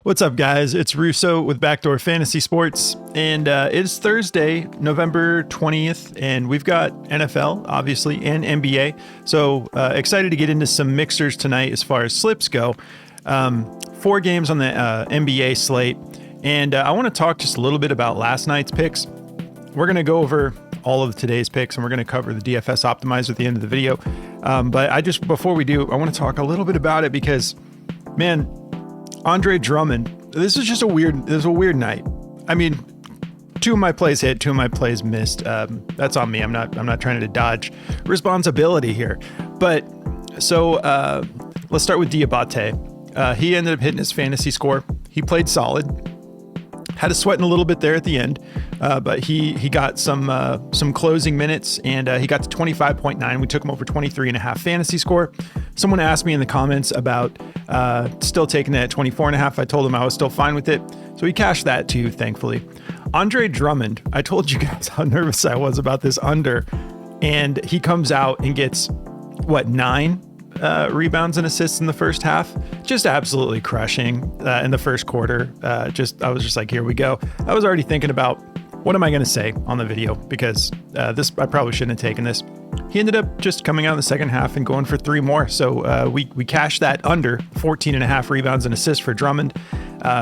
What's up, guys? It's Russo with Backdoor Fantasy Sports, and it's Thursday, November 20th, and we've got NFL, obviously, and NBA. So excited to get into some mixers tonight as far as slips go. 4 games on the NBA slate, and I want to talk just a little bit about last night's picks. We're going to go over all of today's picks, and we're going to cover the DFS optimizer at the end of the video. But before we do, I want to talk a little bit about it because, man, Andre Drummond, this was a weird night. I mean, 2 of my plays hit, 2 of my plays missed. That's on me. I'm not trying to dodge responsibility here. But so let's start with Diabate. He ended up hitting his fantasy score. He played solid. Had a sweating a little bit there at the end, but he got some closing minutes, and he got to 25.9. We took him over 23.5 fantasy score. Someone asked me in the comments about still taking it at 24.5. I told him I was still fine with it, so he cashed that too, thankfully. Andre Drummond, I told you guys how nervous I was about this under, and he comes out and gets 9 rebounds and assists in the first half, just absolutely crushing in the first quarter. I was just like, here we go. I was already thinking about what am I going to say on the video, because I probably shouldn't have taken this. He ended up just coming out in the second half and going for 3 more. So we cashed that under 14.5 rebounds and assists for Drummond.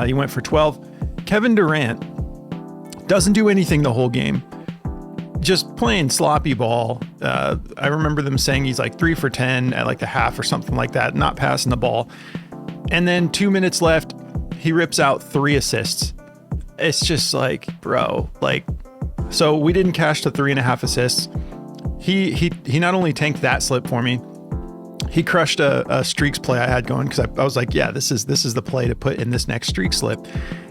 He went for 12. Kevin Durant doesn't do anything the whole game. Just playing sloppy ball. I remember them saying he's like 3 for 10 at like the half or something like that, not passing the ball. And then 2 minutes left, he rips out 3 assists. It's just like, bro, so we didn't cash the 3.5 assists. He not only tanked that slip for me, he crushed a streaks play I had going, because I was like, yeah, this is the play to put in this next streak slip.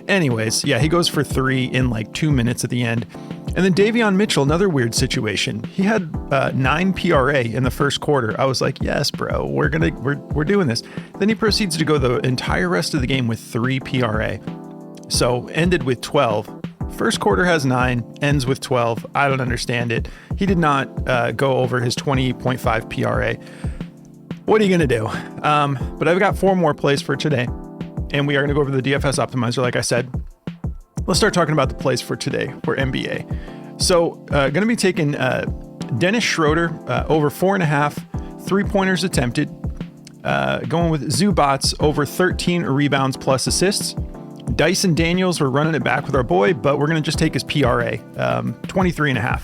Anyways, yeah, he goes for 3 in like 2 minutes at the end. And then Davion Mitchell, another weird situation. He had 9 PRA in the first quarter. I was like, yes, bro, we're doing this. Then he proceeds to go the entire rest of the game with 3 PRA. So ended with 12. First quarter has 9, ends with 12. I don't understand it. He did not go over his 20.5 PRA. What are you going to do? But I've got 4 more plays for today, and we are going to go over the DFS optimizer, like I said. Let's start talking about the plays for today for NBA. So going to be taking Dennis Schroder over 4.5 3-pointers attempted. Going with Zubac over 13 rebounds plus assists. Dyson Daniels, we're running it back with our boy, but we're going to just take his PRA, 23.5.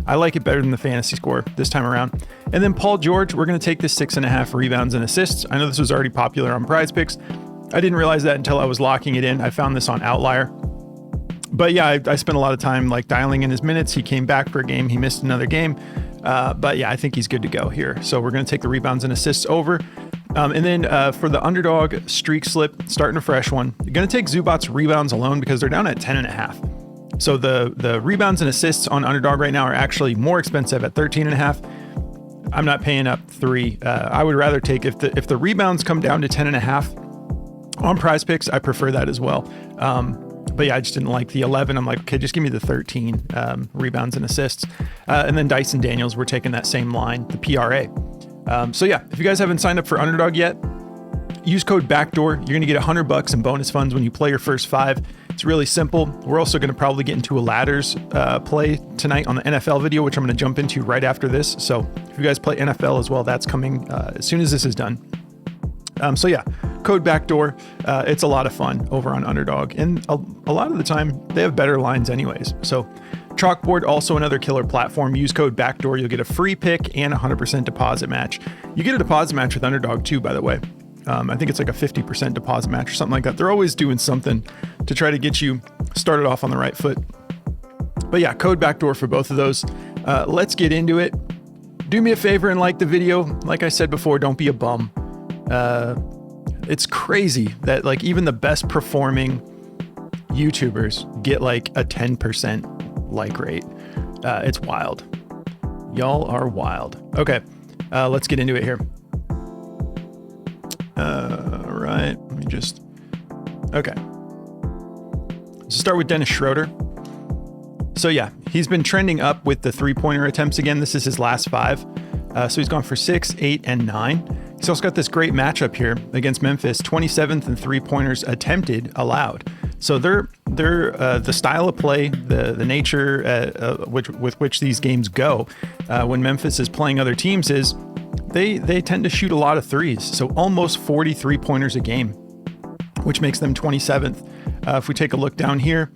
I like it better than the fantasy score this time around. And then Paul George, we're going to take this 6.5 rebounds and assists. I know this was already popular on Prizepicks. I didn't realize that until I was locking it in. I found this on Outlier. But yeah, I spent a lot of time dialing in his minutes. He came back for a game. He missed another game. But yeah, I think he's good to go here. So we're going to take the rebounds and assists over. And then for the Underdog streak slip, starting a fresh one, you're going to take Zubac's rebounds alone because they're down at 10.5. So the rebounds and assists on Underdog right now are actually more expensive at 13.5. I'm not paying up 3. I would rather take, if the rebounds come down to 10.5 on Prizepicks, I prefer that as well. But yeah, I just didn't like the 11. I'm like, okay, just give me the 13 rebounds and assists. And then Dyson Daniels, we're taking that same line, the PRA. So yeah, if you guys haven't signed up for Underdog yet, use code BACKDOOR. You're going to get $100 in bonus funds when you play your first 5. It's really simple. We're also going to probably get into a ladders play tonight on the NFL video, which I'm going to jump into right after this. So if you guys play NFL as well, that's coming as soon as this is done. So yeah, code BACKDOOR. It's a lot of fun over on Underdog. And a lot of the time, they have better lines anyways. So Chalkboard, also another killer platform. Use code BACKDOOR. You'll get a free pick and a 100% deposit match. You get a deposit match with Underdog too, by the way. I think it's like a 50% deposit match or something like that. They're always doing something to try to get you started off on the right foot. But yeah, code BACKDOOR for both of those. Let's get into it. Do me a favor and like the video. Like I said before, don't be a bum. It's crazy that even the best performing YouTubers get a 10% like rate. It's wild. Y'all are wild. Okay, let's get into it here. All right, let me just... Okay. Let's start with Dennis Schroder. So yeah, he's been trending up with the 3-pointer attempts again. This is his last 5. So he's gone for 6, 8, and 9. He's also got this great matchup here against Memphis, 27th in three-pointers attempted allowed. So they're the style of play, the nature with which these games go when Memphis is playing other teams is they tend to shoot a lot of threes. So almost 40 3-pointers a game, which makes them 27th. If we take a look down here,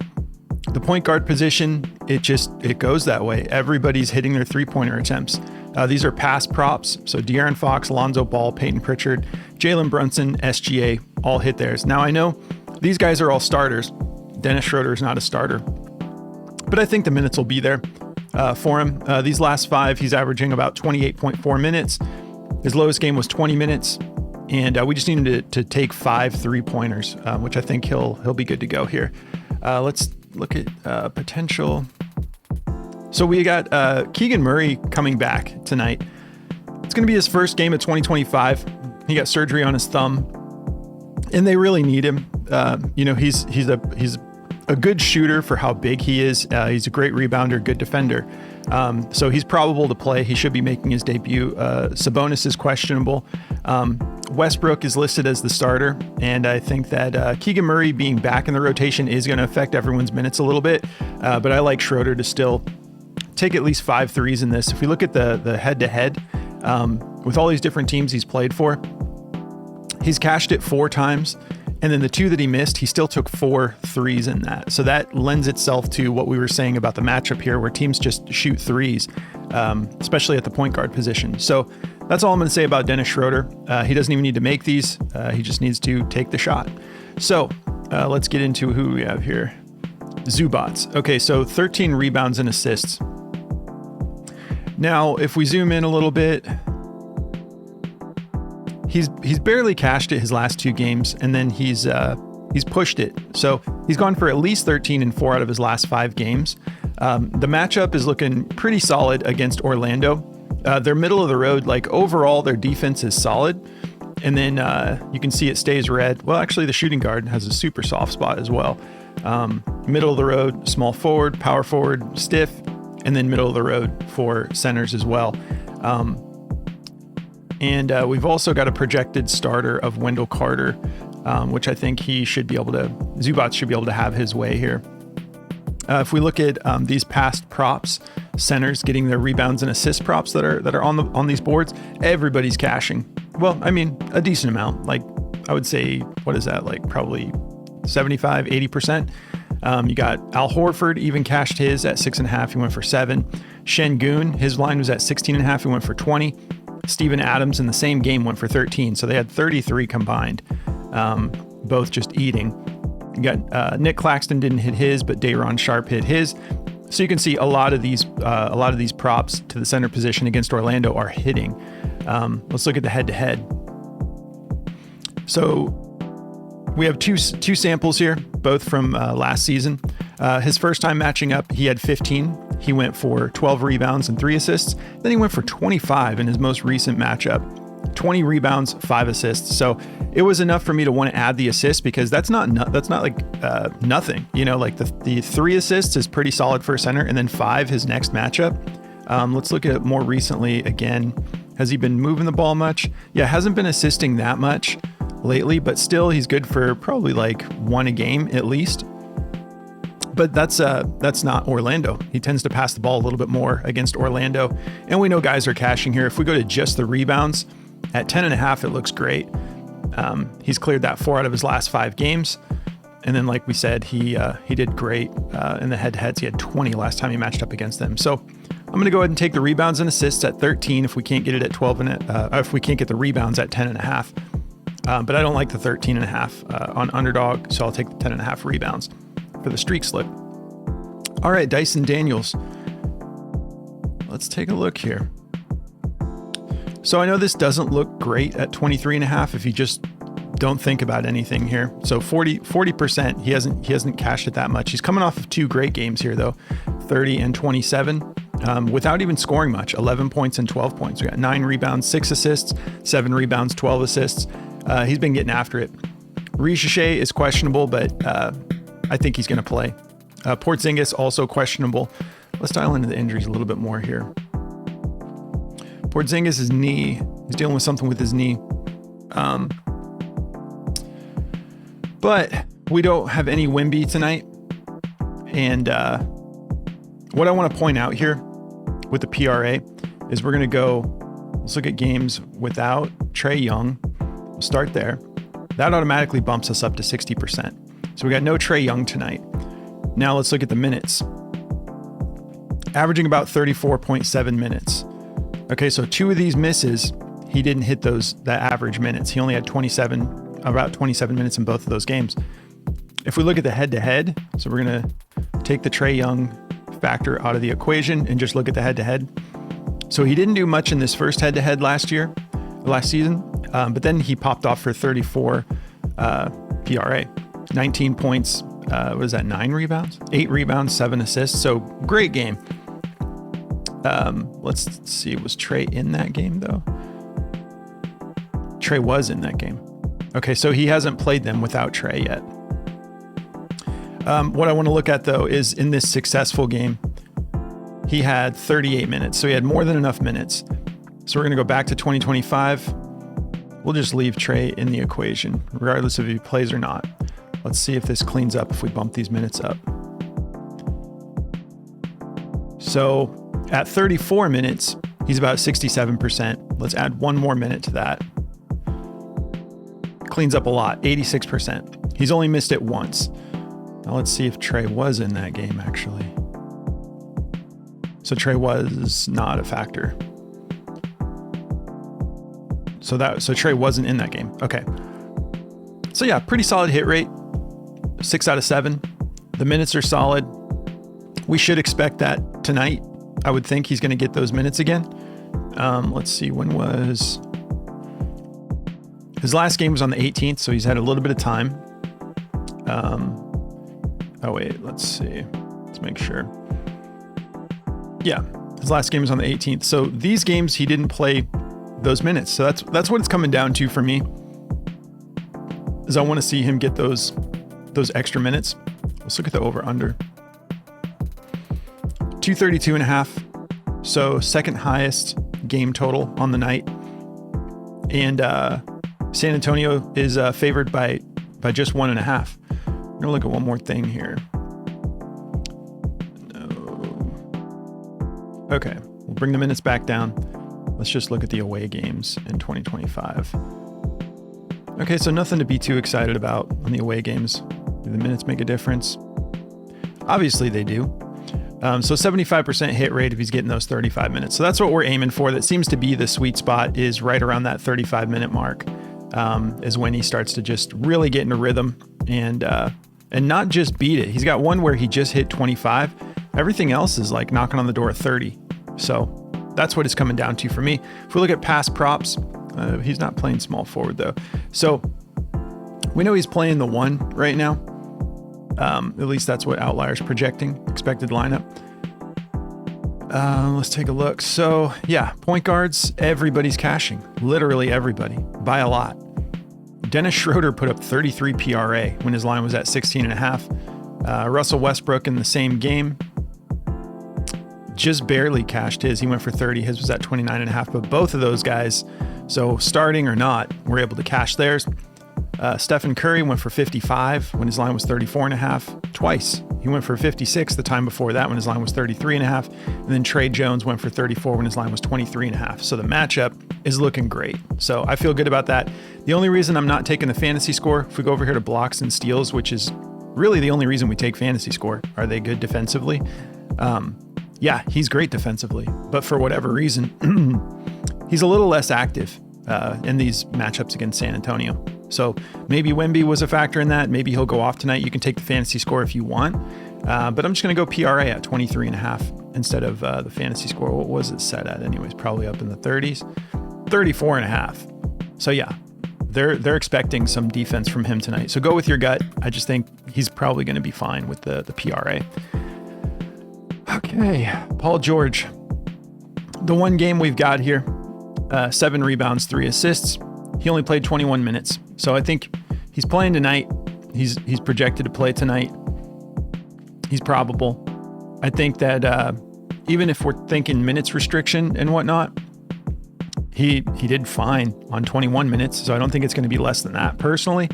the point guard position, it goes that way. Everybody's hitting their 3-pointer attempts. These are past props. So De'Aaron Fox, Alonzo Ball, Peyton Pritchard, Jalen Brunson, SGA, all hit theirs. Now I know these guys are all starters. Dennis Schroder is not a starter, but I think the minutes will be there for him. These last 5, he's averaging about 28.4 minutes. His lowest game was 20 minutes, and we just need him to take 5 3-pointers, which I think he'll be good to go here. Let's look at potential. So we got Keegan Murray coming back tonight. It's going to be his first game of 2025. He got surgery on his thumb, and they really need him. He's a good shooter for how big he is. He's a great rebounder, good defender. So he's probable to play. He should be making his debut. Sabonis is questionable. Westbrook is listed as the starter, and I think that Keegan Murray being back in the rotation is going to affect everyone's minutes a little bit. But I like Schroder to still take at least 5 threes in this. If we look at the head-to-head, with all these different teams he's played for, he's cashed it 4 times. And then the 2 that he missed, he still took 4 threes in that. So that lends itself to what we were saying about the matchup here, where teams just shoot threes, especially at the point guard position. So that's all I'm going to say about Dennis Schroder. He doesn't even need to make these. He just needs to take the shot. So let's get into who we have here. Zubac. Okay, so 13 rebounds and assists. Now, if we zoom in a little bit, he's barely cashed it his last 2 games, and then he's pushed it. So he's gone for at least 13 in 4 out of his last 5 games. The matchup is looking pretty solid against Orlando. They're middle of the road. Like overall, their defense is solid. And then you can see it stays red. Well, actually, the shooting guard has a super soft spot as well. Middle of the road, small forward, power forward, stiff, and then middle of the road for centers as well. And we've also got a projected starter of Wendell Carter, which I think Zubac should be able to have his way here. If we look at these past props, centers getting their rebounds and assist props that are on these boards, everybody's cashing. Well, I mean, a decent amount. Like I would say, what is that? Like probably 75, 80%. You got Al Horford even cashed his at 6.5. He went for 7. Şengün, his line was at 16.5. He went for 20. Steven Adams in the same game went for 13. So they had 33 combined, both just eating. You got Nick Claxton didn't hit his, but Day'Ron Sharpe hit his. So you can see a lot of these props to the center position against Orlando are hitting. Let's look at the head-to-head. So we have two samples here, both from last season. His first time matching up, he had 15. He went for 12 rebounds and 3 assists. Then he went for 25 in his most recent matchup. 20 rebounds, 5 assists. So it was enough for me to want to add the assist because that's not like nothing. You know, like the 3 assists is pretty solid for a center, and then 5 his next matchup. Let's look at it more recently again. Has he been moving the ball much? Yeah, hasn't been assisting that much lately, but still he's good for probably like 1 a game at least. But that's not Orlando. He tends to pass the ball a little bit more against Orlando. And we know guys are cashing here. If we go to just the rebounds, at 10.5, it looks great. He's cleared that 4 out of his last 5 games. And then, like we said, he did great in the head-to-heads. He had 20 last time he matched up against them. So I'm going to go ahead and take the rebounds and assists at 13 if we can't get it at 12, if we can't get the rebounds at 10.5. But I don't like the 13.5 on Underdog, so I'll take the 10.5 rebounds for the streak slip. All right, Dyson Daniels. Let's take a look here. So I know this doesn't look great at 23.5 if you just don't think about anything here. So 40%, he hasn't cashed it that much. He's coming off of 2 great games here though, 30 and 27, without even scoring much, 11 points and 12 points. We got 9 rebounds, 6 assists, 7 rebounds, 12 assists. He's been getting after it. Ricochet is questionable, but I think he's going to play. Porzingis also questionable. Let's dial into the injuries a little bit more here. Porzingis' knee. He's dealing with something with his knee. But we don't have any Wemby tonight. And what I want to point out here with the PRA is we're going to let's look at games without Trae Young. We'll start there. That automatically bumps us up to 60%. So we got no Trae Young tonight. Now let's look at the minutes. Averaging about 34.7 minutes. Okay, so 2 of these misses, he didn't hit that average minutes. He only had about 27 minutes in both of those games. If we look at the head-to-head, so we're going to take the Trae Young factor out of the equation and just look at the head-to-head. So he didn't do much in this first head-to-head last season, but then he popped off for 34 PRA, 19 points, what is that, 9 rebounds? 8 rebounds, 7 assists, so great game. Let's see, was Trae in that game though? Trae was in that game. Okay, so he hasn't played them without Trae yet. What I want to look at though is in this successful game, he had 38 minutes, so he had more than enough minutes. So we're going to go back to 2025. We'll just leave Trae in the equation, regardless if he plays or not. Let's see if this cleans up if we bump these minutes up. So at 34 minutes, he's about 67%. Let's add 1 more minute to that. Cleans up a lot, 86%. He's only missed it once. Now let's see if Trae was in that game, actually. So Trae was not a factor. So Trae wasn't in that game. Okay. So yeah, pretty solid hit rate. 6 out of 7. The minutes are solid. We should expect that tonight. I would think he's going to get those minutes again. Let's see, when was his last game? Was on the 18th, so he's had a little bit of time. Oh wait, let's see. Let's make sure. Yeah, his last game was on the 18th. So these games he didn't play those minutes. So that's what it's coming down to for me. Is I want to see him get those extra minutes. Let's look at the over/under. 232.5. So second highest game total on the night. And San Antonio is favored by just 1.5. I'm gonna look at one more thing here. No. Okay, we'll bring the minutes back down. Let's just look at the away games in 2025. Okay, so nothing to be too excited about on the away games. Do the minutes make a difference? Obviously they do. So 75% hit rate if he's getting those 35 minutes. So that's what we're aiming for. That seems to be the sweet spot, is right around that 35-minute mark, is when he starts to just really get into rhythm and not just beat it. He's got one where he just hit 25. Everything else is like knocking on the door of 30. So that's what it's coming down to for me. If we look at past props, he's not playing small forward though. So we know he's playing the 1 right now. At least that's what Outlier's projecting, expected lineup. Let's take a look. So yeah, point guards, everybody's cashing. Literally everybody, by a lot. Dennis Schroder put up 33 PRA when his line was at 16.5. Russell Westbrook in the same game just barely cashed his. He went for 30. His was at 29.5. But both of those guys, so starting or not, were able to cash theirs. Stephen Curry went for 55 when his line was 34.5 twice. He went for 56 the time before that when his line was 33.5. And then Trey Jones went for 34 when his line was 23.5. So the matchup is looking great. So I feel good about that. The only reason I'm not taking the fantasy score, if we go over here to blocks and steals, which is really the only reason we take fantasy score, are they good defensively? Yeah, he's great defensively, but for whatever reason, he's a little less active in these matchups against San Antonio. So maybe Wemby was a factor in that. Maybe he'll go off tonight. You can take the fantasy score if you want, but I'm just going to go PRA at 23.5 instead of the fantasy score. What was it set at anyways? Probably up in the 30s, 34.5. So yeah, they're expecting some defense from him tonight. So go with your gut. I just think he's probably going to be fine with the PRA. Okay, Paul George. The one game we've got here, 7 rebounds, 3 assists. He only played 21 minutes. So I think he's playing tonight. He's projected to play tonight. He's probable. I think that even if we're thinking minutes restriction and whatnot, he did fine on 21 minutes, so I don't think it's going to be less than that personally.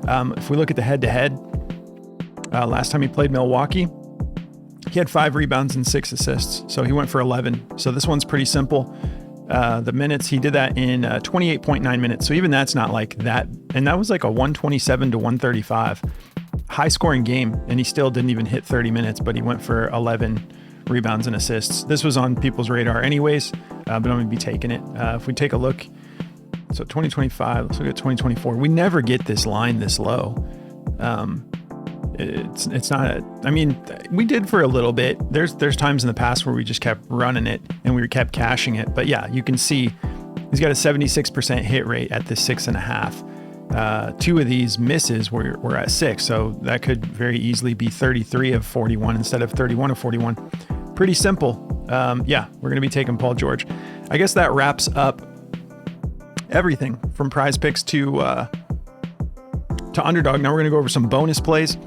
If we look at the head-to-head, last time he played Milwaukee, he had 5 rebounds and 6 assists, so he went for 11. So this one's pretty simple. The minutes, he did that in 28.9 minutes, so even that's not like that. And that was like a 127 to 135 high-scoring game, and he still didn't even hit 30 minutes, but he went for 11 rebounds and assists. This was on people's radar anyways, but I'm going to be taking it. If we take a look, so 2025, let's look at 2024. We never get this line this low. It's not, I mean, we did for a little bit. There's times in the past where we just kept running it and we kept cashing it. But yeah, you can see he's got a 76% hit rate at the 6.5. 2 of these misses were at 6. So that could very easily be 33 of 41 instead of 31 of 41. Pretty simple. Yeah, we're going to be taking Paul George. I guess that wraps up everything from Prizepicks to Underdog. Now we're going to go over some bonus plays.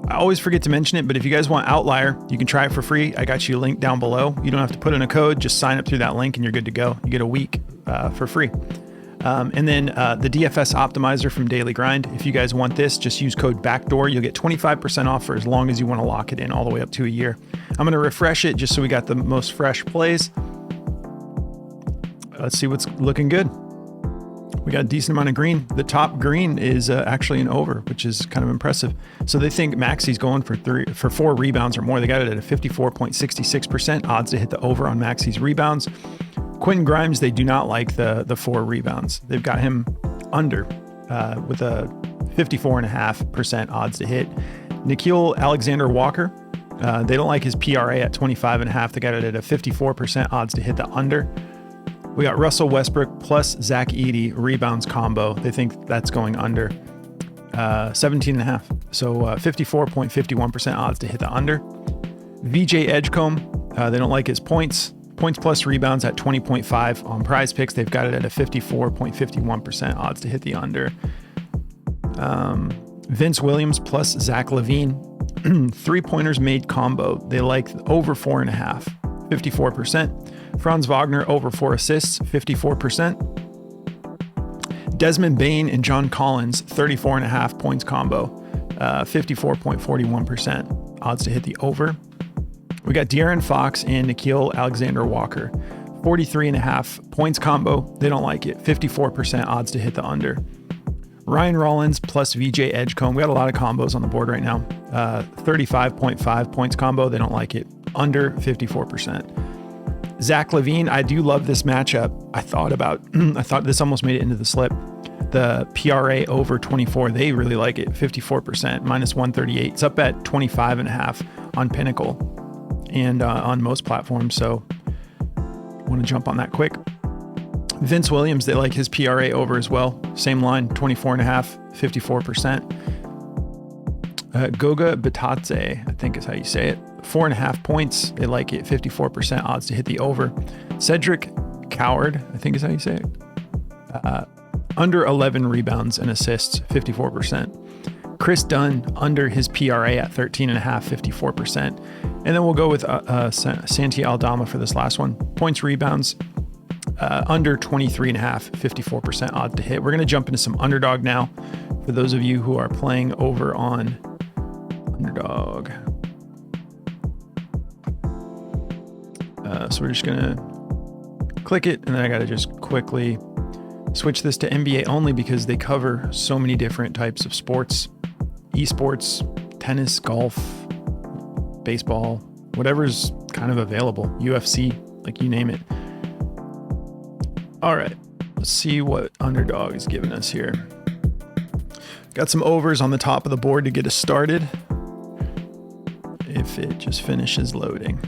I always forget to mention it, but if you guys want Outlier, you can try it for free. I got you a link down below. You don't have to put in a code, just sign up through that link and you're good to go. You get a week for free. And then the DFS optimizer from Daily Grind. If you guys want this, just use code BACKDOOR. You'll get 25% off for as long as you want to lock it in, all the way up to a year. I'm going to refresh it just so we got the most fresh plays. Let's see what's looking good. We got a decent amount of green. The top green is actually an over, which is kind of impressive. So they think Maxi's going for 4 rebounds or more. They got it at a 54.66% odds to hit the over on Maxi's rebounds. Quentin Grimes, they do not like the 4 rebounds. They've got him under with a 54.5% odds to hit. Nickeil Alexander-Walker, they don't like his PRA at 25.5. They got it at a 54% odds to hit the under. We got Russell Westbrook plus Zach Edey rebounds combo. They think that's going under 17.5. So 54.51% odds to hit the under. VJ Edgecombe, they don't like his points. Points plus rebounds at 20.5 on Prizepicks. They've got it at a 54.51% odds to hit the under. Vince Williams plus Zach LaVine, 3-pointers made combo. They like over 4.5, 54%. Franz Wagner over 4 assists, 54%. Desmond Bane and John Collins, 34.5 points combo, 54.41% odds to hit the over. We got De'Aaron Fox and Nickeil Alexander-Walker, 43.5 points combo. They don't like it, 54% odds to hit the under. Ryan Rollins plus VJ Edgecombe. We got a lot of combos on the board right now. 35.5 points combo. They don't like it, under 54%. Zach LaVine, I do love this matchup. I thought this almost made it into the slip. The PRA over 24, they really like it, 54%, minus 138. It's up at 25.5 on Pinnacle and on most platforms. So I want to jump on that quick. Vince Williams, they like his PRA over as well. Same line, 24.5, 54%. Goga Bitadze, I think is how you say it. 4.5 points. They like it. 54% odds to hit the over. Cedric Coward, I think is how you say it. Under 11 rebounds and assists, 54%. Chris Dunn under his PRA at 13.5, 54%. And then we'll go with Santi Aldama for this last one. Points, rebounds, under 23.5, 54% odds to hit. We're going to jump into some Underdog now for those of you who are playing over on Underdog. So we're just going to click it, and then I got to just quickly switch this to NBA only because they cover so many different types of sports, esports, tennis, golf, baseball, whatever's kind of available, UFC, like you name it. All right, let's see what Underdog is giving us here. Got some overs on the top of the board to get us started. If it just finishes loading.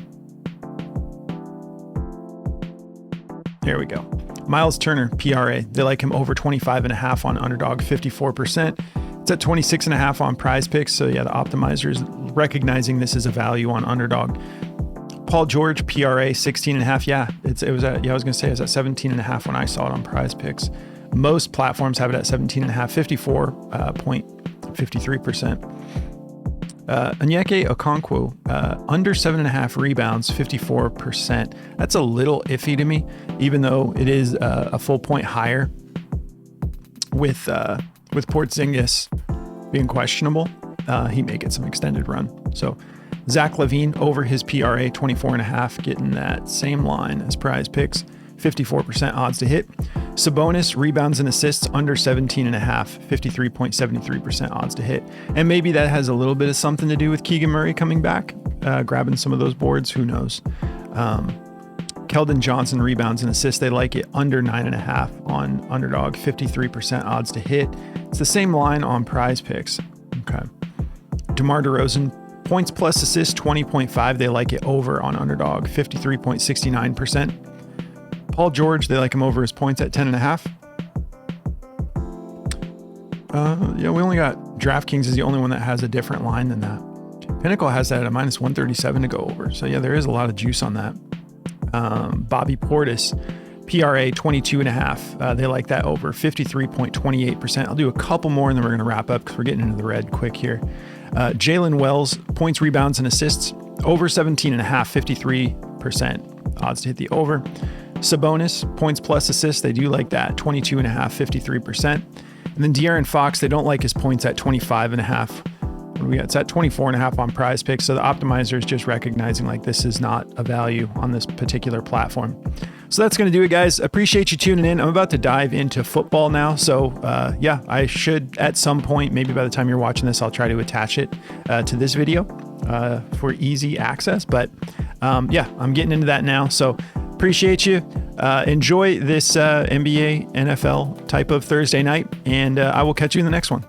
There we go. Miles Turner, PRA. They like him over 25.5 on Underdog, 54%. It's at 26.5 on Prizepicks. So yeah, the optimizer is recognizing this as a value on Underdog. Paul George, PRA, 16.5. Yeah, I was going to say it was at 17.5 when I saw it on Prizepicks. Most platforms have it at 17.5, 54.53%. Onyeka Okonkwo, under 7.5 rebounds, 54%. That's a little iffy to me, even though it is a full point higher with Porzingis being questionable. He may get some extended run. So Zach LaVine over his PRA, 24.5, getting that same line as Prizepicks, 54% odds to hit. Sabonis, rebounds and assists under 17.5, 53.73% odds to hit. And maybe that has a little bit of something to do with Keegan Murray coming back, grabbing some of those boards. Who knows? Keldon Johnson, rebounds and assists. They like it under 9.5 on Underdog, 53% odds to hit. It's the same line on Prizepicks. Okay. DeMar DeRozan, points plus assists, 20.5. They like it over on Underdog, 53.69%. Paul George, they like him over his points at 10.5. Yeah, we only got DraftKings is the only one that has a different line than that. Pinnacle has that at a minus 137 to go over. So yeah, there is a lot of juice on that. Bobby Portis, PRA 22.5. They like that over 53.28%. I'll do a couple more and then we're going to wrap up because we're getting into the red quick here. Jalen Wells, points, rebounds, and assists over 17.5, 53% odds to hit the over. Sabonis, points plus assists. They do like that, 22.5, 53%. And then De'Aaron Fox, they don't like his points at 25.5. What do we got? It's at 24.5 on Prizepicks. So the optimizer is just recognizing like this is not a value on this particular platform. So that's going to do it, guys. Appreciate you tuning in. I'm about to dive into football now. So yeah, I should at some point, maybe by the time you're watching this, I'll try to attach it to this video for easy access. But yeah, I'm getting into that now. So appreciate you. Enjoy this NBA, NFL type of Thursday night, and I will catch you in the next one.